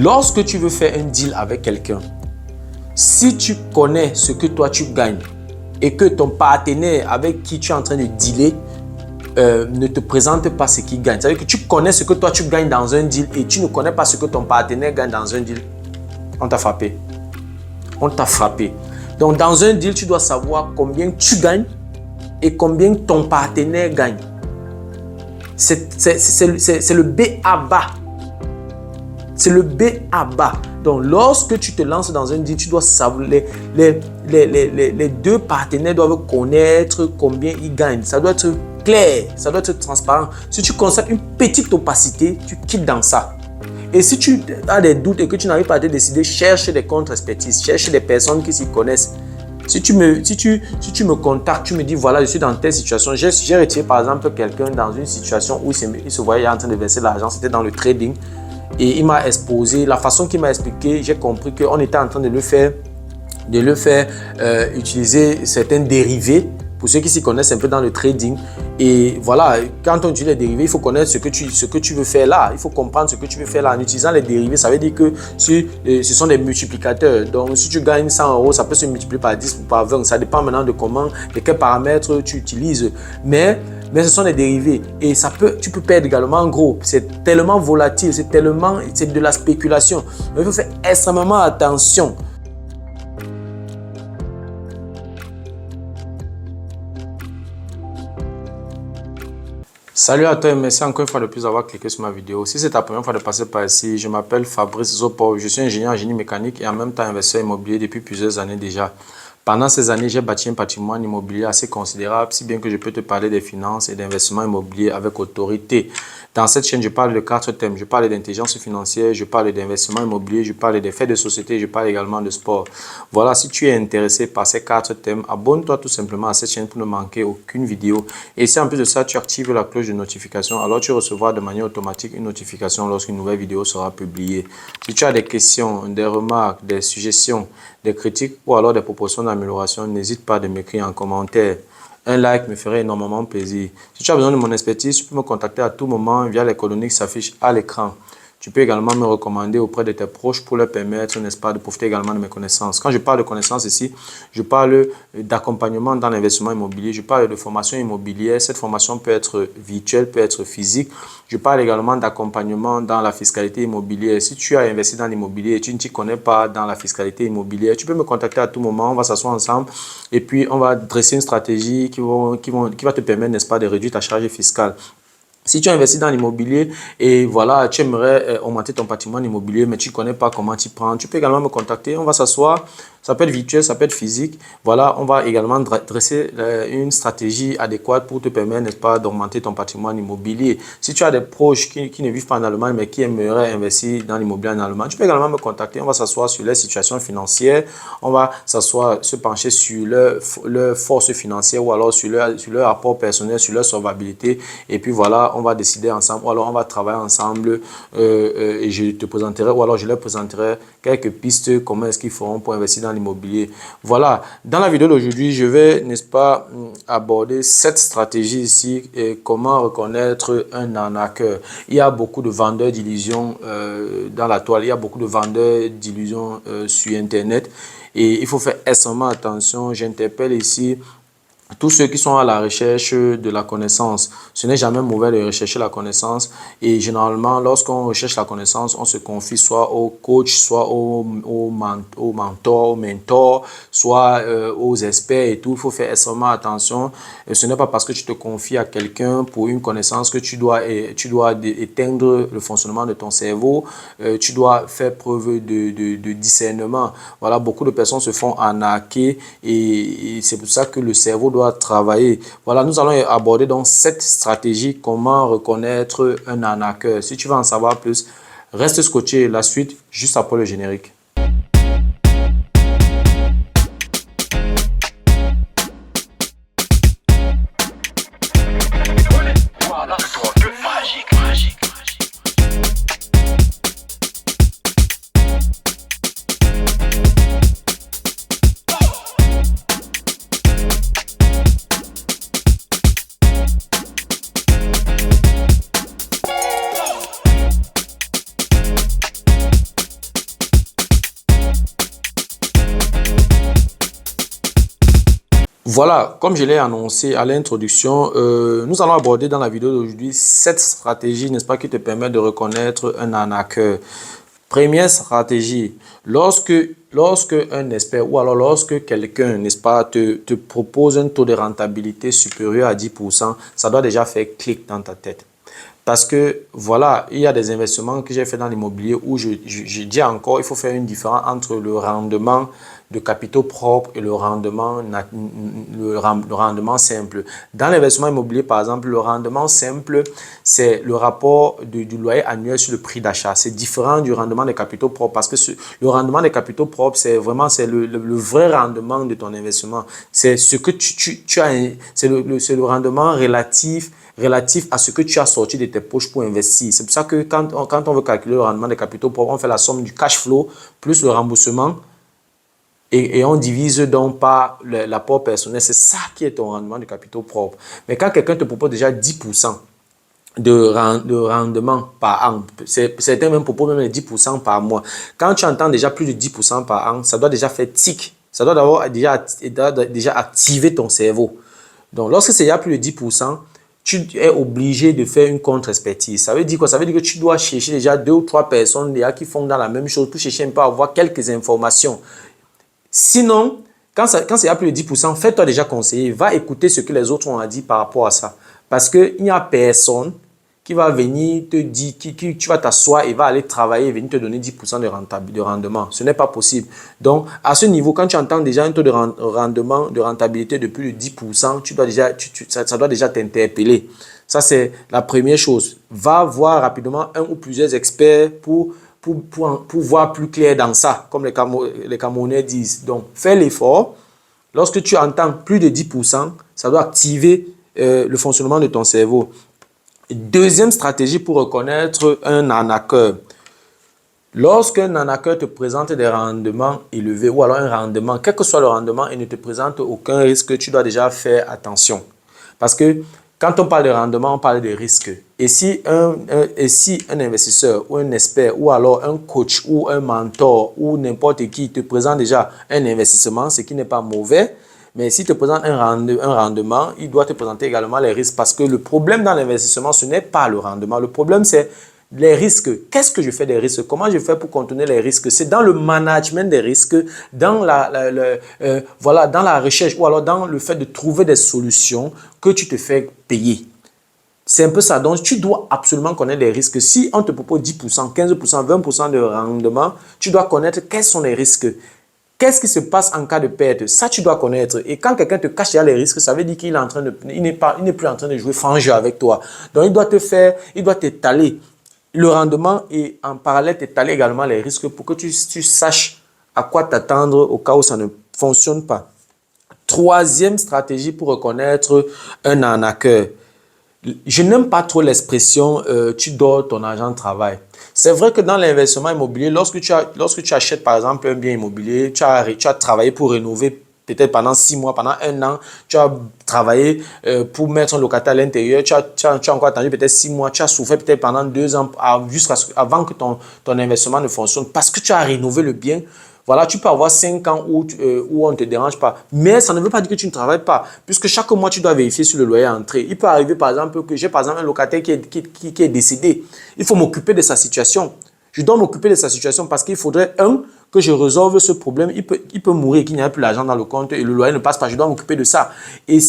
Lorsque tu veux faire un deal avec quelqu'un, si tu connais ce que toi tu gagnes et que ton partenaire avec qui tu es en train de dealer ne te présente pas ce qu'il gagne, c'est-à-dire que tu connais ce que toi tu gagnes dans un deal et tu ne connais pas ce que ton partenaire gagne dans un deal, on t'a frappé. On t'a frappé. Donc dans un deal, tu dois savoir combien tu gagnes et combien ton partenaire gagne. C'est le B à bas. C'est le B à bas. Donc, lorsque tu te lances dans un deal, tu dois savoir, les deux partenaires doivent connaître combien ils gagnent. Ça doit être clair, ça doit être transparent. Si tu constates une petite opacité, tu quittes dans ça. Et si tu as des doutes et que tu n'arrives pas à te décider, cherche des contre-expertises, cherche des personnes qui s'y connaissent. Si tu me contactes, tu me dis voilà, je suis dans telle situation. J'ai retiré par exemple quelqu'un dans une situation où il se voyait en train de verser l'argent, c'était dans le trading. Et il m'a exposé, la façon qu'il m'a expliqué, j'ai compris qu'on était en train de le faire utiliser certains dérivés. Pour ceux qui s'y connaissent un peu dans le trading. Et voilà, quand on utilise les dérivés, il faut connaître ce que tu veux faire là. Il faut comprendre ce que tu veux faire là. En utilisant les dérivés, ça veut dire que ce sont des multiplicateurs. Donc, si tu gagnes 100 €, ça peut se multiplier par 10 ou par 20. Ça dépend maintenant de quels paramètres tu utilises. Mais ce sont des dérivés. Et tu peux perdre également en gros. C'est tellement volatile, c'est de la spéculation. Il faut faire extrêmement attention. Salut à toi et merci encore une fois de plus d'avoir cliqué sur ma vidéo. Si c'est ta première fois de passer par ici, je m'appelle Fabrice Zopo, je suis ingénieur en génie mécanique et en même temps investisseur immobilier depuis plusieurs années déjà. Pendant ces années, j'ai bâti un patrimoine immobilier assez considérable, si bien que je peux te parler des finances et d'investissement immobilier avec autorité. Dans cette chaîne, je parle de 4 thèmes. Je parle d'intelligence financière, je parle d'investissement immobilier, je parle des faits de société, je parle également de sport. Voilà, si tu es intéressé par ces 4 thèmes, abonne-toi tout simplement à cette chaîne pour ne manquer aucune vidéo. Et si en plus de ça, tu actives la cloche de notification, alors tu recevras de manière automatique une notification lorsqu'une nouvelle vidéo sera publiée. Si tu as des questions, des remarques, des suggestions, des critiques ou alors des propositions d'amélioration, n'hésite pas à m'écrire en commentaire. Un like me ferait énormément plaisir. Si tu as besoin de mon expertise, tu peux me contacter à tout moment via les coordonnées qui s'affichent à l'écran. Tu peux également me recommander auprès de tes proches pour leur permettre, n'est-ce pas, de profiter également de mes connaissances. Quand je parle de connaissances ici, je parle d'accompagnement dans l'investissement immobilier, je parle de formation immobilière. Cette formation peut être virtuelle, peut être physique. Je parle également d'accompagnement dans la fiscalité immobilière. Si tu as investi dans l'immobilier et tu ne t'y connais pas dans la fiscalité immobilière, tu peux me contacter à tout moment. On va s'asseoir ensemble et puis on va dresser une stratégie qui va te permettre, n'est-ce pas, de réduire ta charge fiscale. Si tu as investi dans l'immobilier et voilà, tu aimerais augmenter ton patrimoine immobilier, mais tu ne connais pas comment t'y prendre, tu peux également me contacter. On va s'asseoir. Ça peut être virtuel, ça peut être physique. Voilà, on va également dresser une stratégie adéquate pour te permettre, n'est-ce pas, d'augmenter ton patrimoine immobilier. Si tu as des proches qui ne vivent pas en Allemagne, mais qui aimeraient investir dans l'immobilier en Allemagne, tu peux également me contacter. On va s'asseoir sur leur situation financière. On va se pencher sur leur force financière ou alors sur leur rapport personnel, sur leur solvabilité. Et puis voilà, on va décider ensemble. Ou alors on va travailler ensemble et je te présenterai, ou alors je leur présenterai quelques pistes, comment est-ce qu'ils feront pour investir dans l'immobilier. Voilà, dans la vidéo d'aujourd'hui, je vais, n'est-ce pas, aborder cette stratégie ici et comment reconnaître un arnaqueur. Il y a beaucoup de vendeurs d'illusions dans la toile, il y a beaucoup de vendeurs d'illusions sur Internet et il faut faire extrêmement attention. J'interpelle ici tous ceux qui sont à la recherche de la connaissance. Ce n'est jamais mauvais de rechercher la connaissance et généralement lorsqu'on recherche la connaissance, on se confie soit au coach, soit au mentor, soit aux experts et tout. Il faut faire extrêmement attention. Ce n'est pas parce que tu te confies à quelqu'un pour une connaissance que tu dois éteindre le fonctionnement de ton cerveau. Tu dois faire preuve de discernement. Voilà, beaucoup de personnes se font arnaquer et c'est pour ça que le cerveau doit travailler. Voilà, nous allons aborder donc cette stratégie, comment reconnaître un arnaqueur. Si tu veux en savoir plus, reste scotché. La suite juste après le générique. Voilà, comme je l'ai annoncé à l'introduction, nous allons aborder dans la vidéo d'aujourd'hui 7 stratégies, n'est-ce pas, qui te permettent de reconnaître un arnaqueur. Première stratégie, lorsque un expert ou alors lorsque quelqu'un, n'est-ce pas, te propose un taux de rentabilité supérieur à 10%, ça doit déjà faire clic dans ta tête. Parce que, voilà, il y a des investissements que j'ai fait dans l'immobilier où je dis encore, il faut faire une différence entre le rendement de capitaux propres et le rendement simple. Dans l'investissement immobilier, par exemple, le rendement simple, c'est le rapport du loyer annuel sur le prix d'achat. C'est différent du rendement des capitaux propres parce que le rendement des capitaux propres, c'est vraiment le vrai rendement de ton investissement. C'est ce que tu as, c'est le rendement relatif à ce que tu as sorti de tes poches pour investir. C'est pour ça que quand on veut calculer le rendement des capitaux propres, on fait la somme du cash flow plus le remboursement et on divise donc par l'apport personnel. C'est ça qui est ton rendement de capitaux propres. Mais quand quelqu'un te propose déjà 10% de rendement par an, certains même proposent même 10% par mois. Quand tu entends déjà plus de 10% par an, ça doit déjà faire tic. Ça doit déjà activer ton cerveau. Donc, lorsque c'est déjà plus de 10%, tu es obligé de faire une contre-expertise. Ça veut dire quoi? Ça veut dire que tu dois chercher déjà 2 ou 3 personnes déjà qui font dans la même chose pour chercher un peu à avoir quelques informations. Sinon, quand c'est déjà plus de 10%, fais-toi déjà conseiller. Va écouter ce que les autres ont à dire par rapport à ça. Parce qu'il n'y a personne qui va venir te dire, tu vas t'asseoir et va aller travailler et venir te donner 10% de rendement. Ce n'est pas possible. Donc, à ce niveau, quand tu entends déjà un taux de rendement, de rentabilité de plus de 10%, ça doit déjà t'interpeller. Ça, c'est la première chose. Va voir rapidement un ou plusieurs experts pour voir plus clair dans ça, comme les Camerounais disent. Donc, fais l'effort. Lorsque tu entends plus de 10%, ça doit activer le fonctionnement de ton cerveau. Deuxième stratégie pour reconnaître un arnaqueur. Lorsqu'un arnaqueur te présente des rendements élevés ou alors un rendement, quel que soit le rendement, et ne te présente aucun risque, tu dois déjà faire attention. Parce que quand on parle de rendement, on parle de risque. Et si un investisseur ou un expert ou alors un coach ou un mentor ou n'importe qui te présente déjà un investissement, ce qui n'est pas mauvais, mais s'il te présente un rendement, il doit te présenter également les risques. Parce que le problème dans l'investissement, ce n'est pas le rendement. Le problème, c'est les risques. Qu'est-ce que je fais des risques? Comment je fais pour contenir les risques? C'est dans le management des risques, dans voilà, dans la recherche ou alors dans le fait de trouver des solutions que tu te fais payer. C'est un peu ça. Donc, tu dois absolument connaître les risques. Si on te propose 10%, 15%, 20% de rendement, tu dois connaître quels sont les risques. Qu'est-ce qui se passe en cas de perte? Ça, tu dois connaître. Et quand quelqu'un te cache les risques, ça veut dire qu'il n'est plus en train de jouer franc jeu avec toi. Donc, il doit t'étaler le rendement et en parallèle t'étaler également les risques pour que tu saches à quoi t'attendre au cas où ça ne fonctionne pas. Troisième stratégie pour reconnaître un arnaqueur. Je n'aime pas trop l'expression tu dors ton argent de travail. C'est vrai que dans l'investissement immobilier, lorsque tu achètes par exemple un bien immobilier, tu as travaillé pour rénover peut-être pendant 6 mois, pendant 1 an, tu as travaillé pour mettre un locataire à l'intérieur, tu as encore attendu peut-être 6 mois, tu as souffert peut-être pendant 2 ans avant que ton investissement ne fonctionne parce que tu as rénové le bien. Voilà, tu peux avoir 5 ans où on ne te dérange pas. Mais ça ne veut pas dire que tu ne travailles pas. Puisque chaque mois, tu dois vérifier sur le loyer entré. Il peut arriver, par exemple, que j'ai par exemple un locataire qui est décédé. Il faut m'occuper de sa situation. Je dois m'occuper de sa situation parce qu'il faudrait, que je résolve ce problème. Il peut mourir, qu'il n'y a plus d'argent dans le compte et le loyer ne passe pas. Je dois m'occuper de ça. Et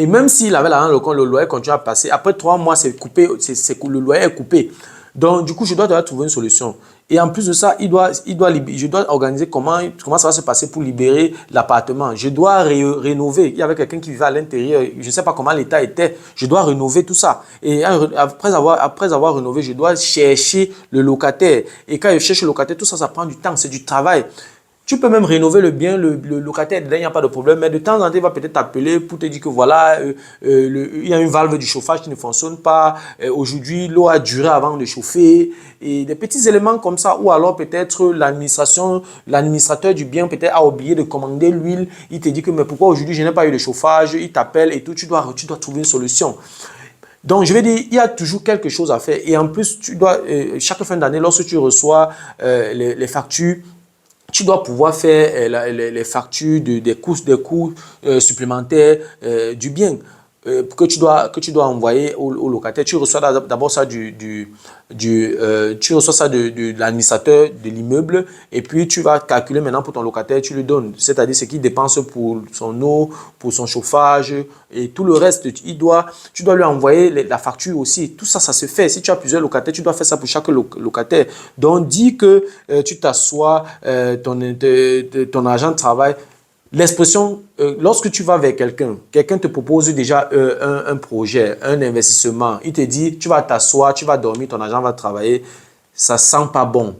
même s'il avait l'argent dans le compte, le loyer continue à passer. Après 3 mois, c'est coupé, le loyer est coupé. Donc, du coup, je dois trouver une solution. Et en plus de ça, je dois organiser comment ça va se passer pour libérer l'appartement. Je dois rénover. Il y avait quelqu'un qui vivait à l'intérieur. Je ne sais pas comment l'état était. Je dois rénover tout ça. Et après avoir rénové, je dois chercher le locataire. Et quand je cherche le locataire, tout ça, ça prend du temps. C'est du travail. Tu peux même rénover le bien, le locataire, il n'y a pas de problème, mais de temps en temps, il va peut-être t'appeler pour te dire que voilà, il y a une valve du chauffage qui ne fonctionne pas, aujourd'hui, l'eau a duré avant de chauffer, et des petits éléments comme ça, ou alors peut-être l'administrateur du bien peut-être a oublié de commander l'huile, il te dit que mais pourquoi aujourd'hui je n'ai pas eu de chauffage, il t'appelle et tout, tu dois trouver une solution. Donc, je vais dire, il y a toujours quelque chose à faire, et en plus, tu dois, chaque fin d'année, lorsque tu reçois les factures, tu dois pouvoir faire les factures des coûts supplémentaires du bien que tu dois envoyer au locataire. Tu reçois d'abord ça tu reçois ça de l'administrateur de l'immeuble et puis tu vas calculer maintenant pour ton locataire, tu lui donnes, c'est-à-dire ce qu'il dépense pour son eau, pour son chauffage et tout le reste. Tu dois lui envoyer la facture aussi. Tout ça, ça se fait. Si tu as plusieurs locataires, tu dois faire ça pour chaque locataire. Donc, dis que tu t'assois, ton agent de travail. L'expression, lorsque tu vas vers quelqu'un te propose déjà un projet, un investissement. Il te dit, tu vas t'asseoir, tu vas dormir, ton agent va travailler. Ça sent pas bon.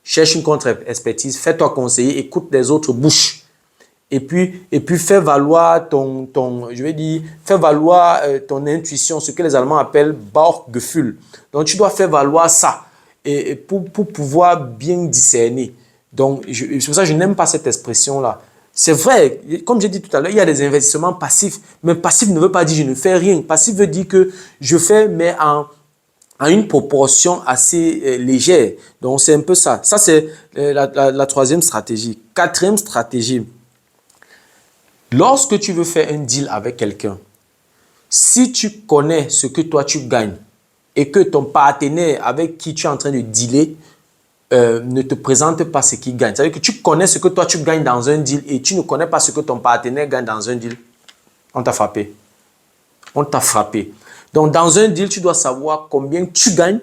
Cherche une contre-expertise, fais-toi conseiller, écoute les autres bouches. Et puis fais valoir fais valoir ton intuition, ce que les Allemands appellent Bauchgefühl. Donc, tu dois faire valoir ça et pour pouvoir bien discerner. Donc, c'est pour ça que je n'aime pas cette expression-là. C'est vrai, comme j'ai dit tout à l'heure, il y a des investissements passifs. Mais passif ne veut pas dire je ne fais rien. Passif veut dire que je fais, mais en une proportion assez légère. Donc, c'est un peu ça. Ça, c'est la troisième stratégie. Quatrième stratégie. Lorsque tu veux faire un deal avec quelqu'un, si tu connais ce que toi tu gagnes et que ton partenaire avec qui tu es en train de dealer ne te présente pas ce qu'il gagne. C'est-à-dire que tu connais ce que toi tu gagnes dans un deal et tu ne connais pas ce que ton partenaire gagne dans un deal. On t'a frappé. On t'a frappé. Donc dans un deal, tu dois savoir combien tu gagnes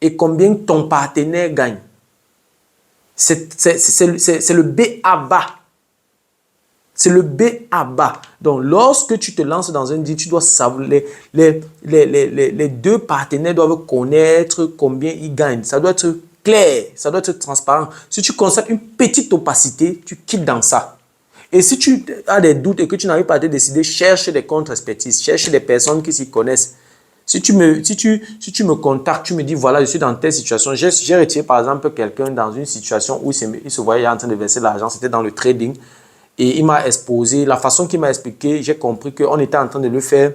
et combien ton partenaire gagne. C'est le B à bas. C'est le B à bas. Donc lorsque tu te lances dans un deal, tu dois savoir, les deux partenaires doivent connaître combien ils gagnent. Ça doit être clair, ça doit être transparent. Si tu constates une petite opacité, tu quittes dans ça. Et si tu as des doutes et que tu n'arrives pas à te décider, cherche des contre-expertises, cherche des personnes qui s'y connaissent. Si tu me contactes, tu me dis, voilà, je suis dans telle situation. J'ai retiré par exemple quelqu'un dans une situation où il se voyait en train de verser l'argent, c'était dans le trading. Et il m'a exposé, la façon qu'il m'a expliqué, j'ai compris qu'on était en train de le faire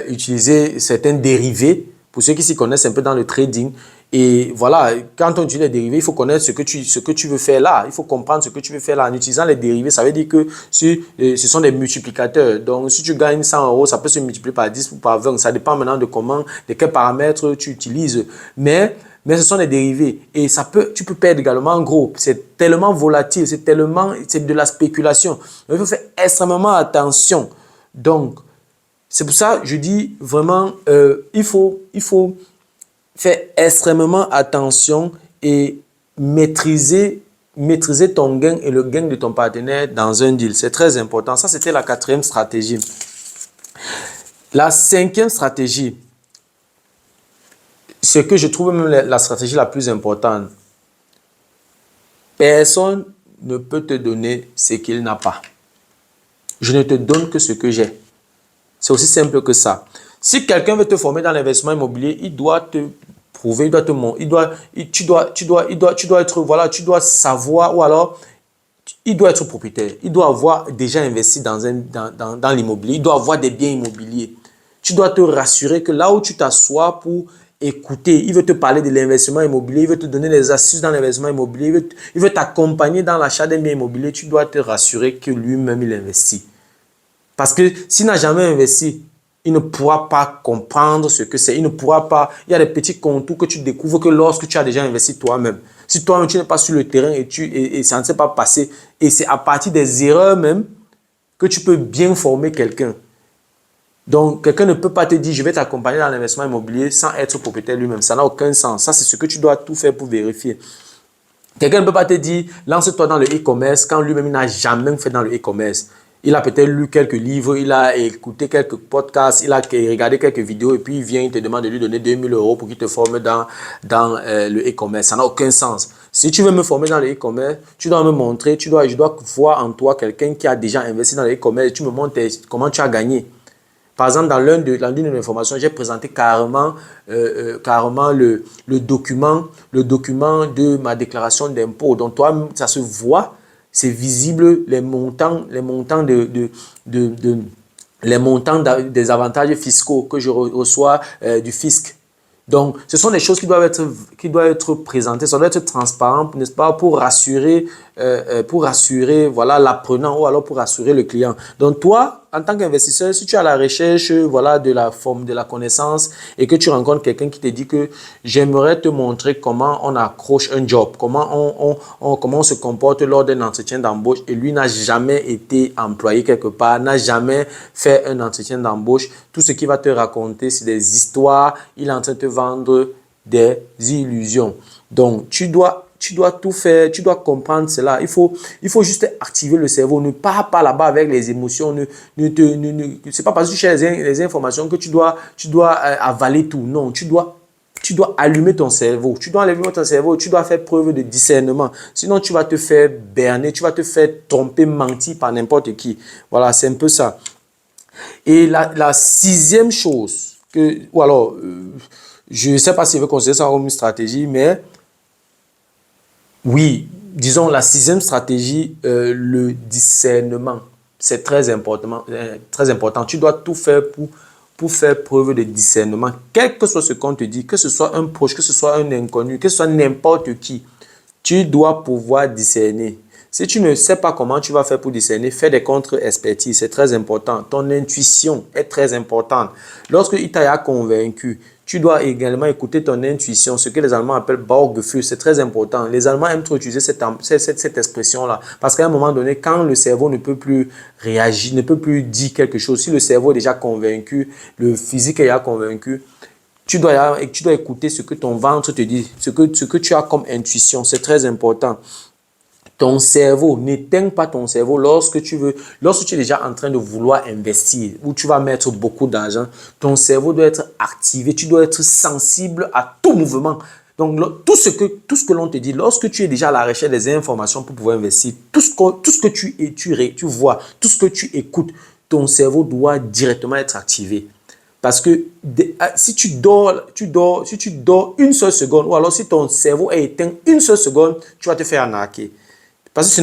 utiliser certains dérivés. Pour ceux qui s'y connaissent un peu dans le trading. Et voilà, quand on utilise les dérivés, il faut connaître ce que tu veux faire là. Il faut comprendre ce que tu veux faire là. En utilisant les dérivés, ça veut dire que ce sont des multiplicateurs. Donc, si tu gagnes 100 euros, ça peut se multiplier par 10 ou par 20. Ça dépend maintenant de quels paramètres tu utilises. Mais ce sont des dérivés. Et tu peux perdre également en gros. C'est tellement volatile, c'est de la spéculation. Donc, il faut faire extrêmement attention. Donc, c'est pour ça que je dis vraiment, il faut faire extrêmement attention et maîtriser ton gain et le gain de ton partenaire dans un deal. C'est très important. Ça, c'était la quatrième stratégie. La cinquième stratégie, ce que je trouve même la stratégie la plus importante. Personne ne peut te donner ce qu'il n'a pas. Je ne te donne que ce que j'ai. C'est aussi simple que ça. Si quelqu'un veut te former dans l'investissement immobilier, il doit te prouver, il doit te montrer, tu dois être, voilà, tu dois savoir, ou alors il doit être propriétaire. Il doit avoir déjà investi dans l'immobilier. Il doit avoir des biens immobiliers. Tu dois te rassurer que là où tu t'assois pour écouter, il veut te parler de l'investissement immobilier, il veut te donner des astuces dans l'investissement immobilier, il veut t'accompagner dans l'achat d'un bien immobilier. Tu dois te rassurer que lui-même, il investit. Parce que s'il n'a jamais investi, il ne pourra pas comprendre ce que c'est. Il ne pourra pas. Il y a des petits contours que tu découvres que lorsque tu as déjà investi toi-même. Si toi-même, tu n'es pas sur le terrain et ça ne s'est pas passé, et c'est à partir des erreurs même que tu peux bien former quelqu'un. Donc, quelqu'un ne peut pas te dire, je vais t'accompagner dans l'investissement immobilier sans être propriétaire lui-même. Ça n'a aucun sens. Ça, c'est ce que tu dois tout faire pour vérifier. Quelqu'un ne peut pas te dire, lance-toi dans le e-commerce quand lui-même n'a jamais fait dans le e-commerce. Il a peut-être lu quelques livres, il a écouté quelques podcasts, il a regardé quelques vidéos et puis il vient, il te demande de lui donner 2000 € pour qu'il te forme dans le e-commerce. Ça n'a aucun sens. Si tu veux me former dans le e-commerce, tu dois me montrer, je dois voir en toi quelqu'un qui a déjà investi dans le e-commerce et tu me montres comment tu as gagné. Par exemple, dans l'une de mes formations, j'ai présenté carrément le document de ma déclaration d'impôt. Donc, toi, ça se voit. C'est visible les montants des avantages fiscaux que je reçois du fisc. Donc, ce sont des choses qui doivent être présentées, ça doit être transparent, n'est-ce pas, pour rassurer, voilà, l'apprenant ou alors pour rassurer le client. Donc, toi, en tant qu'investisseur, si tu es à la recherche, voilà, de la forme, de la connaissance et que tu rencontres quelqu'un qui te dit que j'aimerais te montrer comment on accroche un job, comment on se comporte lors d'un entretien d'embauche et lui n'a jamais été employé quelque part, n'a jamais fait un entretien d'embauche, tout ce qu'il va te raconter, c'est des histoires, il est en train de te vendre des illusions. Donc, tu dois tout faire, tu dois comprendre cela. Il faut juste activer le cerveau. Ne pars pas là-bas avec les émotions. C'est pas parce que tu cherches les informations que tu dois avaler tout. Non, tu dois allumer ton cerveau. Tu dois allumer ton cerveau et tu dois faire preuve de discernement. Sinon, tu vas te faire berner, tu vas te faire tromper, mentir par n'importe qui. Voilà, c'est un peu ça. Et la sixième chose, ou alors, je ne sais pas si je veux considérer ça comme une stratégie, mais oui, disons la sixième stratégie, le discernement. C'est très important, très important. Tu dois tout faire pour faire preuve de discernement. Quel que soit ce qu'on te dit, que ce soit un proche, que ce soit un inconnu, que ce soit n'importe qui, tu dois pouvoir discerner. Si tu ne sais pas comment tu vas faire pour discerner, fais des contre-expertises, c'est très important. Ton intuition est très importante. Lorsqu'il t'a convaincu, tu dois également écouter ton intuition, ce que les Allemands appellent Bauchgefühl, c'est très important. Les Allemands aiment trop utiliser cette expression-là, parce qu'à un moment donné, quand le cerveau ne peut plus réagir, ne peut plus dire quelque chose, si le cerveau est déjà convaincu, le physique est déjà convaincu, tu dois écouter ce que ton ventre te dit, ce que tu as comme intuition, c'est très important. Ton cerveau, n'éteins pas ton cerveau lorsque tu es déjà en train de vouloir investir, où tu vas mettre beaucoup d'argent, ton cerveau doit être activé, tu dois être sensible à tout mouvement. Donc, tout ce que l'on te dit, lorsque tu es déjà à la recherche des informations pour pouvoir investir, tout ce que tu vois, tout ce que tu écoutes, ton cerveau doit directement être activé. Parce que si tu dors une seule seconde, ou alors si ton cerveau est éteint une seule seconde, tu vas te faire arnaquer. Parce que ce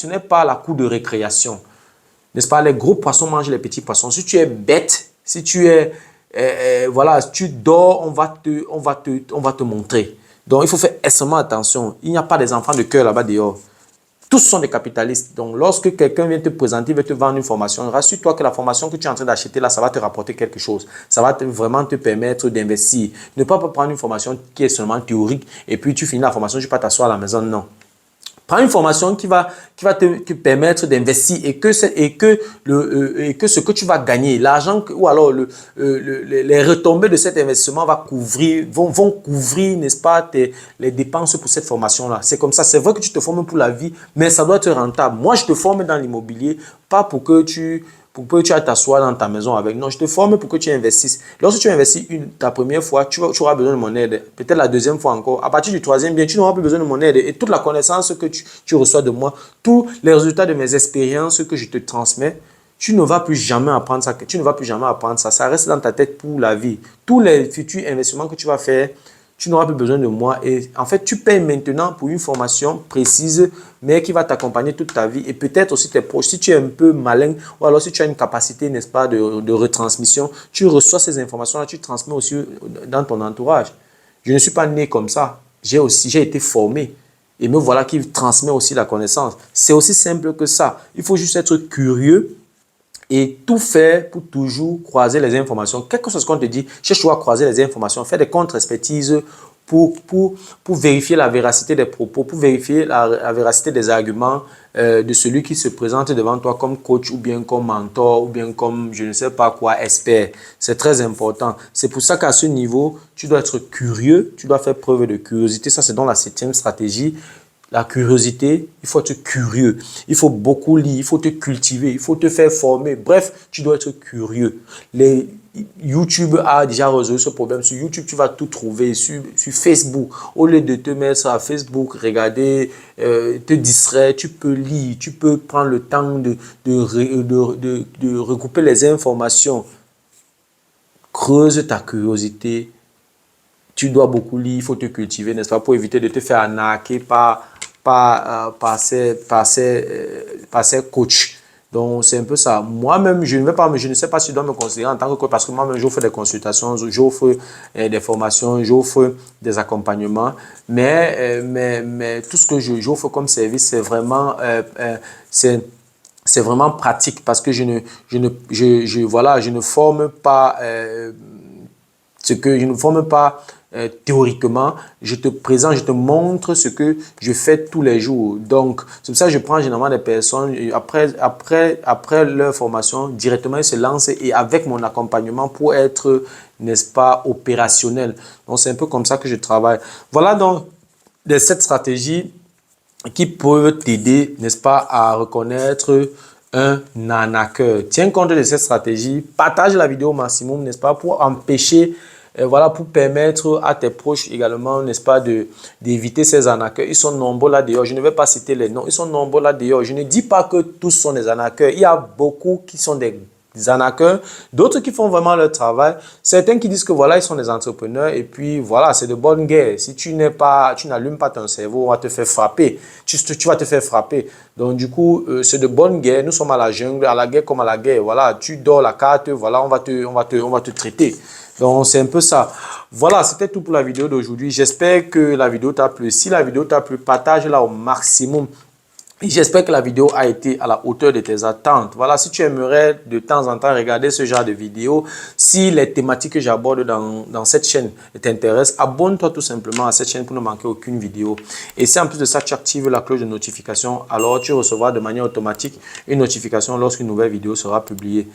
n'est pas la cour de récréation. N'est-ce pas? Les gros poissons mangent les petits poissons. Si tu es bête, si tu es, voilà, tu dors, on va te montrer. Donc, il faut faire extrêmement attention. Il n'y a pas des enfants de cœur là-bas dehors. Tous sont des capitalistes. Donc, lorsque quelqu'un vient te présenter, veut te vendre une formation, rassure-toi que la formation que tu es en train d'acheter là, ça va te rapporter quelque chose. Ça va vraiment te permettre d'investir. Ne pas prendre une formation qui est seulement théorique et puis tu finis la formation, tu peux t'asseoir à la maison. Non. Prends une formation qui va te permettre d'investir et que ce que tu vas gagner, l'argent ou alors les retombées de cet investissement vont couvrir, n'est-ce pas, les dépenses pour cette formation-là. C'est comme ça. C'est vrai que tu te formes pour la vie, mais ça doit être rentable. Moi, je te forme dans l'immobilier, pas pour que tu ailles t'asseoir dans ta maison avec. Non, je te forme pour que tu investisses. Lorsque tu investis ta première fois, tu auras besoin de mon aide. Peut-être la deuxième fois encore. À partir du troisième bien, tu n'auras plus besoin de mon aide. Et toute la connaissance que tu reçois de moi, tous les résultats de mes expériences que je te transmets, tu ne vas plus jamais apprendre ça. Tu ne vas plus jamais apprendre ça. Ça reste dans ta tête pour la vie. Tous les futurs investissements que tu vas faire, tu n'auras plus besoin de moi. Et en fait, tu payes maintenant pour une formation précise, mais qui va t'accompagner toute ta vie. Et peut-être aussi tes proches. Si tu es un peu malin, ou alors si tu as une capacité, n'est-ce pas, de retransmission, tu reçois ces informations-là, tu transmets aussi dans ton entourage. Je ne suis pas né comme ça. J'ai été formé. Et me voilà qui transmet aussi la connaissance. C'est aussi simple que ça. Il faut juste être curieux et tout faire pour toujours croiser les informations. Quel que soit ce qu'on te dit, cherche-toi à croiser les informations, fais des contre-expertises pour vérifier la véracité des propos, pour vérifier la véracité des arguments de celui qui se présente devant toi comme coach ou bien comme mentor ou bien comme je ne sais pas quoi, expert. C'est très important. C'est pour ça qu'à ce niveau, tu dois être curieux, tu dois faire preuve de curiosité. Ça, c'est dans la septième stratégie. La curiosité, il faut être curieux. Il faut beaucoup lire, il faut te cultiver, il faut te faire former. Bref, tu dois être curieux. YouTube a déjà résolu ce problème. Sur YouTube, tu vas tout trouver. Sur Facebook, au lieu de te mettre à Facebook, regarder, te distraire, tu peux lire, tu peux prendre le temps de regrouper les informations. Creuse ta curiosité. Tu dois beaucoup lire, il faut te cultiver, n'est-ce pas, pour éviter de te faire arnaquer par ces coachs. Donc, c'est un peu ça. Moi-même, je ne sais pas si je dois me considérer en tant que coach parce que moi-même, j'offre des consultations, j'offre des formations, j'offre des accompagnements. Mais tout ce que j'offre comme service, c'est vraiment, c'est vraiment pratique parce que voilà, je ne forme pas je ne forme pas théoriquement, je te présente, je te montre ce que je fais tous les jours. Donc, c'est pour ça que je prends généralement des personnes, après leur formation, directement, ils se lancent et avec mon accompagnement pour être, n'est-ce pas, opérationnel. Donc, c'est un peu comme ça que je travaille. Voilà donc les 7 stratégies qui peuvent t'aider, n'est-ce pas, à reconnaître un arnaqueur. Tiens compte de cette stratégie, partage la vidéo au maximum, n'est-ce pas, pour empêcher, voilà, pour permettre à tes proches également, n'est-ce pas, d'éviter ces arnaqueurs. Ils sont nombreux là dehors, je ne vais pas citer les noms, ils sont nombreux là dehors. Je ne dis pas que tous sont des arnaqueurs, il y a beaucoup qui sont des arnaqueurs, d'autres qui font vraiment leur travail, certains qui disent que voilà, ils sont des entrepreneurs et puis voilà, c'est de bonne guerre. Si tu n'allumes pas ton cerveau, on va te faire frapper. Tu vas te faire frapper. Donc du coup, c'est de bonne guerre. Nous sommes à la jungle, à la guerre comme à la guerre. Voilà, tu dors la carte, voilà, on va te traiter. Donc c'est un peu ça. Voilà, c'était tout pour la vidéo d'aujourd'hui. J'espère que la vidéo t'a plu. Si la vidéo t'a plu, partage-la au maximum. Et j'espère que la vidéo a été à la hauteur de tes attentes. Voilà, si tu aimerais de temps en temps regarder ce genre de vidéos, si les thématiques que j'aborde dans cette chaîne t'intéressent, abonne-toi tout simplement à cette chaîne pour ne manquer aucune vidéo. Et si en plus de ça, tu actives la cloche de notification, alors tu recevras de manière automatique une notification lorsqu'une nouvelle vidéo sera publiée.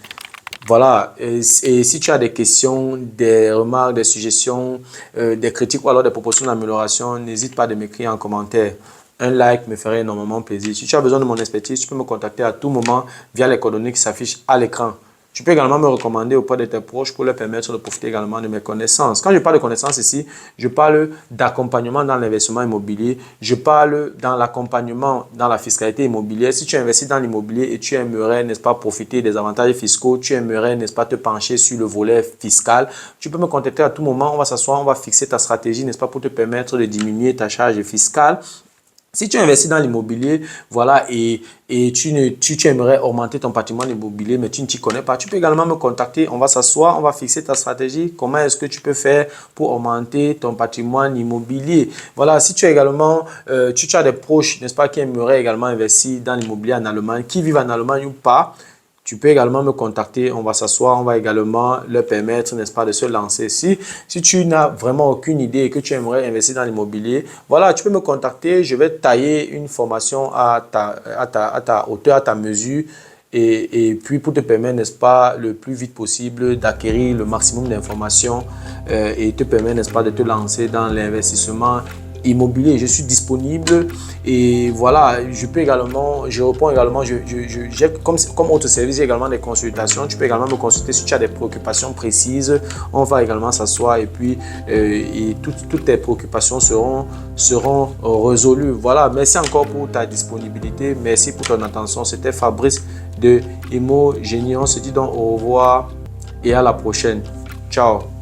Voilà, et si tu as des questions, des remarques, des suggestions, des critiques ou alors des propositions d'amélioration, n'hésite pas à m'écrire en commentaire. Un like me ferait énormément plaisir. Si tu as besoin de mon expertise, tu peux me contacter à tout moment via les coordonnées qui s'affichent à l'écran. Tu peux également me recommander auprès de tes proches pour leur permettre de profiter également de mes connaissances. Quand je parle de connaissances ici, je parle d'accompagnement dans l'investissement immobilier. Je parle dans l'accompagnement dans la fiscalité immobilière. Si tu investis dans l'immobilier et tu aimerais, n'est-ce pas, profiter des avantages fiscaux, tu aimerais, n'est-ce pas, te pencher sur le volet fiscal, tu peux me contacter à tout moment. On va s'asseoir, on va fixer ta stratégie, n'est-ce pas, pour te permettre de diminuer ta charge fiscale. Si tu investis dans l'immobilier, voilà, et tu aimerais augmenter ton patrimoine immobilier, mais tu ne t'y connais pas, tu peux également me contacter. On va s'asseoir, on va fixer ta stratégie. Comment est-ce que tu peux faire pour augmenter ton patrimoine immobilier? Voilà, si tu as également, tu as des proches, n'est-ce pas, qui aimeraient également investir dans l'immobilier en Allemagne, qui vivent en Allemagne ou pas, tu peux également me contacter, on va s'asseoir, on va également leur permettre, n'est-ce pas, de se lancer. Si tu n'as vraiment aucune idée et que tu aimerais investir dans l'immobilier, voilà, tu peux me contacter, je vais tailler une formation à ta hauteur, à ta mesure et puis pour te permettre, n'est-ce pas, le plus vite possible d'acquérir le maximum d'informations et te permettre, n'est-ce pas, de te lancer dans l'investissement immobilier. Je suis disponible et voilà, je réponds également, j'ai comme autre service, j'ai également des consultations. Tu peux également me consulter si tu as des préoccupations précises. On va également s'asseoir et puis toutes tes préoccupations seront résolues. Voilà, merci encore pour ta disponibilité. Merci pour ton attention. C'était Fabrice de Imo Génie. On se dit donc au revoir et à la prochaine. Ciao.